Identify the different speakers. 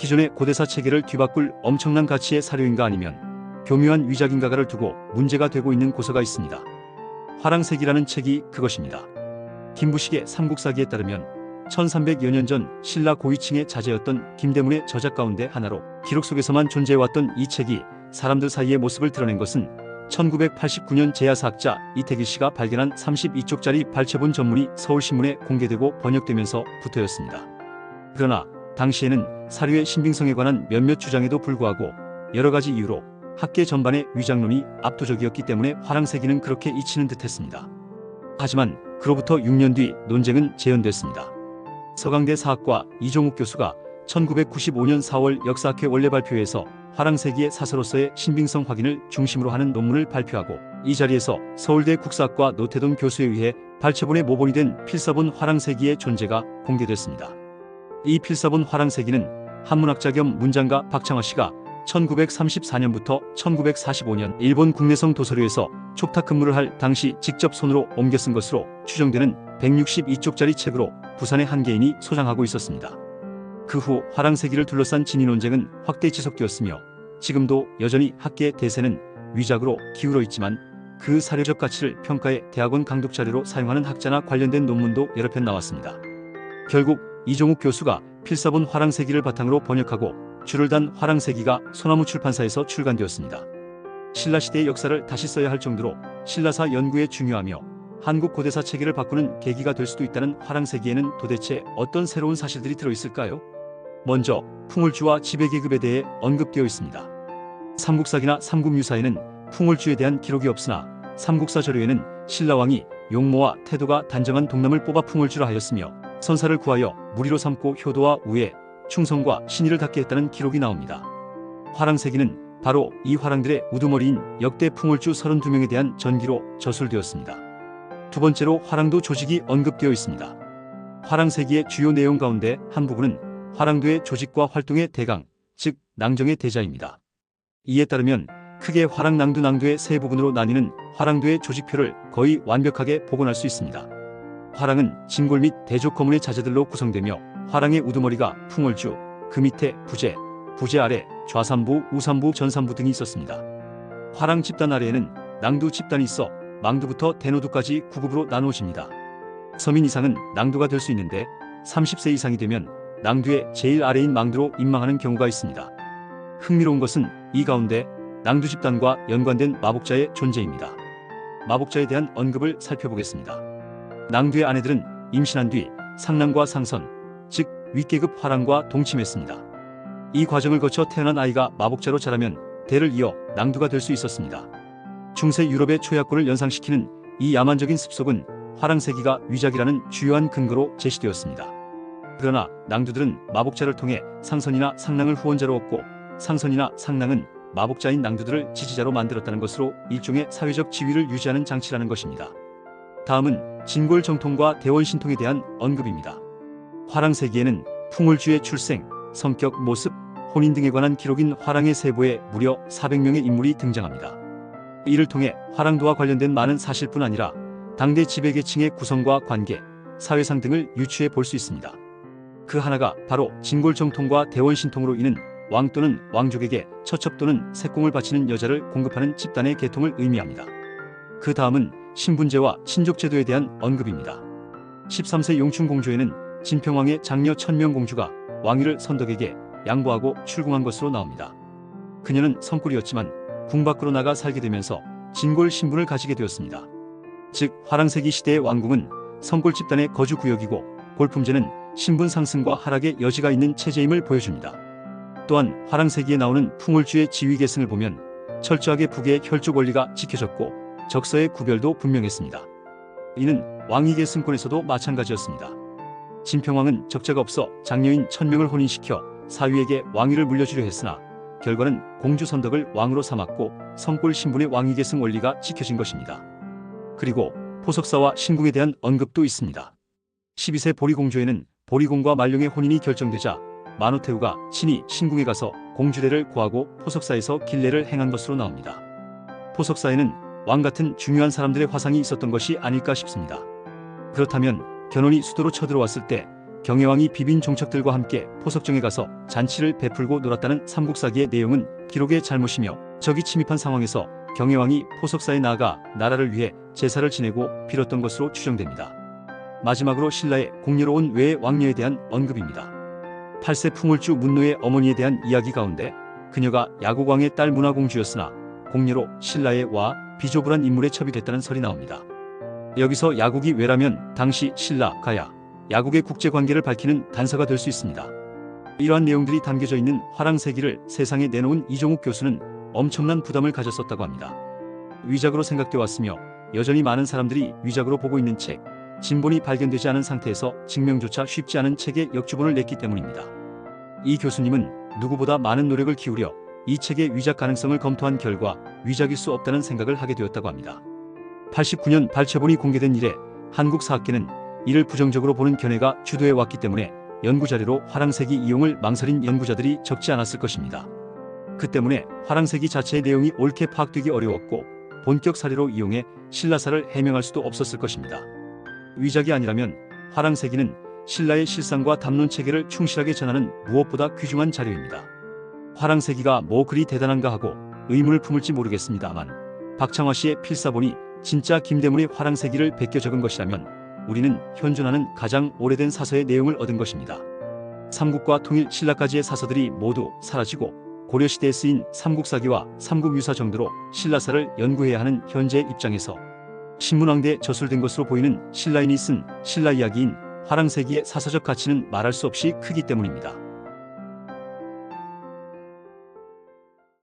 Speaker 1: 기존의 고대사 체계를 뒤바꿀 엄청난 가치의 사료인가 아니면 교묘한 위작인가가를 두고 문제가 되고 있는 고서가 있습니다. 화랑세기라는 책이 그것입니다. 김부식의 삼국사기에 따르면 1300여 년 전 신라 고위층의 자제였던 김대문의 저작 가운데 하나로 기록 속에서만 존재해왔던 이 책이 사람들 사이의 모습을 드러낸 것은 1989년 제야사학자 이태길 씨가 발견한 32쪽짜리 발췌본 전문이 서울신문에 공개되고 번역되면서부터였습니다. 그러나 당시에는 사료의 신빙성에 관한 몇몇 주장에도 불구하고 여러가지 이유로 학계 전반의 위장론이 압도적이었기 때문에 화랑세기는 그렇게 잊히는 듯했습니다. 하지만 그로부터 6년 뒤 논쟁은 재현됐습니다. 서강대 사학과 이종욱 교수가 1995년 4월 역사학회 원래 발표회에서 화랑세기의 사서로서의 신빙성 확인을 중심으로 하는 논문을 발표하고 이 자리에서 서울대 국사학과 노태돈 교수에 의해 발췌본의 모본이 된 필사본 화랑세기의 존재가 공개됐습니다. 이 필사본 화랑세기는 한문학자 겸 문장가 박창화 씨가 1934년부터 1945년 일본 국내성 도서료에서 촉탁 근무를 할 당시 직접 손으로 옮겨 쓴 것으로 추정되는 162쪽짜리 책으로 부산의 한 개인이 소장하고 있었습니다. 그 후 화랑세기를 둘러싼 진위 논쟁은 확대 지속되었으며 지금도 여전히 학계의 대세는 위작으로 기울어 있지만 그 사료적 가치를 평가해 대학원 강독 자료로 사용하는 학자나 관련된 논문도 여러 편 나왔습니다. 결국 이종욱 교수가 필사본 화랑세기를 바탕으로 번역하고 줄을 단 화랑세기가 소나무 출판사에서 출간되었습니다. 신라시대의 역사를 다시 써야 할 정도로 신라사 연구에 중요하며 한국 고대사 체계를 바꾸는 계기가 될 수도 있다는 화랑세기에는 도대체 어떤 새로운 사실들이 들어있을까요? 먼저 풍울주와 지배계급에 대해 언급되어 있습니다. 삼국사기나 삼국유사에는 풍울주에 대한 기록이 없으나 삼국사 저료에는 신라왕이 용모와 태도가 단정한 동남을 뽑아 풍울주라 하였으며 선사를 구하여 무리로 삼고 효도와 우애, 충성과 신의를 닦게 했다는 기록이 나옵니다. 화랑세기는 바로 이 화랑들의 우두머리인 역대 풍울주 32명에 대한 전기로 저술되었습니다. 두 번째로 화랑도 조직이 언급되어 있습니다. 화랑세기의 주요 내용 가운데 한 부분은 화랑도의 조직과 활동의 대강, 즉 낭정의 대자입니다. 이에 따르면 크게 화랑낭두 낭두의 세 부분으로 나뉘는 화랑도의 조직표를 거의 완벽하게 복원할 수 있습니다. 화랑은 진골 및 대조커문의 자재들로 구성되며 화랑의 우두머리가 풍월주, 그 밑에 부재, 부재 아래 좌산부, 우산부, 전산부 등이 있었습니다. 화랑 집단 아래에는 낭두 집단이 있어 망두부터 대노두까지 9급으로 나누어집니다. 서민 이상은 낭두가 될 수 있는데 30세 이상이 되면 낭두의 제일 아래인 망두로 임망하는 경우가 있습니다. 흥미로운 것은 이 가운데 낭두 집단과 연관된 마복자의 존재입니다. 마복자에 대한 언급을 살펴보겠습니다. 낭두의 아내들은 임신한 뒤 상남과 상선, 즉 윗계급 화랑과 동침했습니다. 이 과정을 거쳐 태어난 아이가 마복자로 자라면 대를 이어 낭두가 될 수 있었습니다. 중세 유럽의 초약골을 연상시키는 이 야만적인 습속은 화랑세기가 위작이라는 주요한 근거로 제시되었습니다. 그러나 낭두들은 마복자를 통해 상선이나 상랑을 후원자로 얻고 상선이나 상랑은 마복자인 낭두들을 지지자로 만들었다는 것으로 일종의 사회적 지위를 유지하는 장치라는 것입니다. 다음은 진골 정통과 대원 신통에 대한 언급입니다. 화랑세기에는 풍울주의 출생, 성격, 모습, 혼인 등에 관한 기록인 화랑의 세보에 무려 400명의 인물이 등장합니다. 이를 통해 화랑도와 관련된 많은 사실뿐 아니라 당대 지배계층의 구성과 관계, 사회상 등을 유추해 볼 수 있습니다. 그 하나가 바로 진골정통과 대원신통으로 인한 왕 또는 왕족에게 처첩 또는 색공을 바치는 여자를 공급하는 집단의 계통을 의미합니다. 그 다음은 신분제와 친족제도에 대한 언급입니다. 13세 용춘공주에는 진평왕의 장녀 천명공주가 왕위를 선덕에게 양보하고 출궁한 것으로 나옵니다. 그녀는 성꿀이었지만 궁 밖으로 나가 살게 되면서 진골 신분을 가지게 되었습니다. 즉 화랑세기 시대의 왕궁은 성골 집단의 거주 구역이고 골품제는 신분 상승과 하락의 여지가 있는 체제임을 보여줍니다. 또한 화랑세기에 나오는 풍울주의 지위계승을 보면 철저하게 북의 혈족 원리가 지켜졌고 적서의 구별도 분명했습니다. 이는 왕위계승권에서도 마찬가지였습니다. 진평왕은 적자가 없어 장녀인 천명을 혼인시켜 사위에게 왕위를 물려주려 했으나 결과는 공주 선덕을 왕으로 삼았고 성골 신분의 왕위계승 원리가 지켜진 것입니다. 그리고 포석사와 신궁에 대한 언급도 있습니다. 12세 보리공주에는 보리공과 말룡의 혼인이 결정되자 만호태후가 친히 신궁에 가서 공주대를 구하고 포석사에서 길례를 행한 것으로 나옵니다. 포석사에는 왕 같은 중요한 사람들의 화상이 있었던 것이 아닐까 싶습니다. 그렇다면 견훤이 수도로 쳐들어왔을 때 경혜왕이 비빈 종척들과 함께 포석정에 가서 잔치를 베풀고 놀았다는 삼국사기의 내용은 기록의 잘못이며 적이 침입한 상황에서 경혜왕이 포석사에 나아가 나라를 위해 제사를 지내고 빌었던 것으로 추정됩니다. 마지막으로 신라의 공녀로운 외의 왕녀에 대한 언급입니다. 8세 풍월주 문노의 어머니에 대한 이야기 가운데 그녀가 야국왕의 딸 문화공주였으나 공녀로 신라의 와 비조불한 인물에 첩이됐다는 설이 나옵니다. 여기서 야국이 왜라면 당시 신라, 가야, 야국의 국제관계를 밝히는 단서가 될 수 있습니다. 이러한 내용들이 담겨져 있는 화랑세기를 세상에 내놓은 이종욱 교수는 엄청난 부담을 가졌었다고 합니다. 위작으로 생각돼 왔으며 여전히 많은 사람들이 위작으로 보고 있는 책, 진본이 발견되지 않은 상태에서 증명조차 쉽지 않은 책의 역주본을 냈기 때문입니다. 이 교수님은 누구보다 많은 노력을 기울여 이 책의 위작 가능성을 검토한 결과 위작일 수 없다는 생각을 하게 되었다고 합니다. 89년 발췌본이 공개된 이래 한국사학계는 이를 부정적으로 보는 견해가 주도해 왔기 때문에 연구자료로 화랑세기 이용을 망설인 연구자들이 적지 않았을 것입니다. 그 때문에 화랑세기 자체의 내용이 옳게 파악되기 어려웠고 본격 사례로 이용해 신라사를 해명할 수도 없었을 것입니다. 위작이 아니라면 화랑세기는 신라의 실상과 담론 체계를 충실하게 전하는 무엇보다 귀중한 자료입니다. 화랑세기가 뭐 그리 대단한가 하고 의문을 품을지 모르겠습니다만 박창화 씨의 필사본이 진짜 김대문의 화랑세기를 베껴 적은 것이라면 우리는 현존하는 가장 오래된 사서의 내용을 얻은 것입니다. 삼국과 통일 신라까지의 사서들이 모두 사라지고 고려시대에 쓰인 삼국사기와 삼국유사 정도로 신라사를 연구해야 하는 현재의 입장에서 신문왕대에 저술된 것으로 보이는 신라인이 쓴 신라 이야기인 화랑세기의 사서적 가치는 말할 수 없이 크기 때문입니다.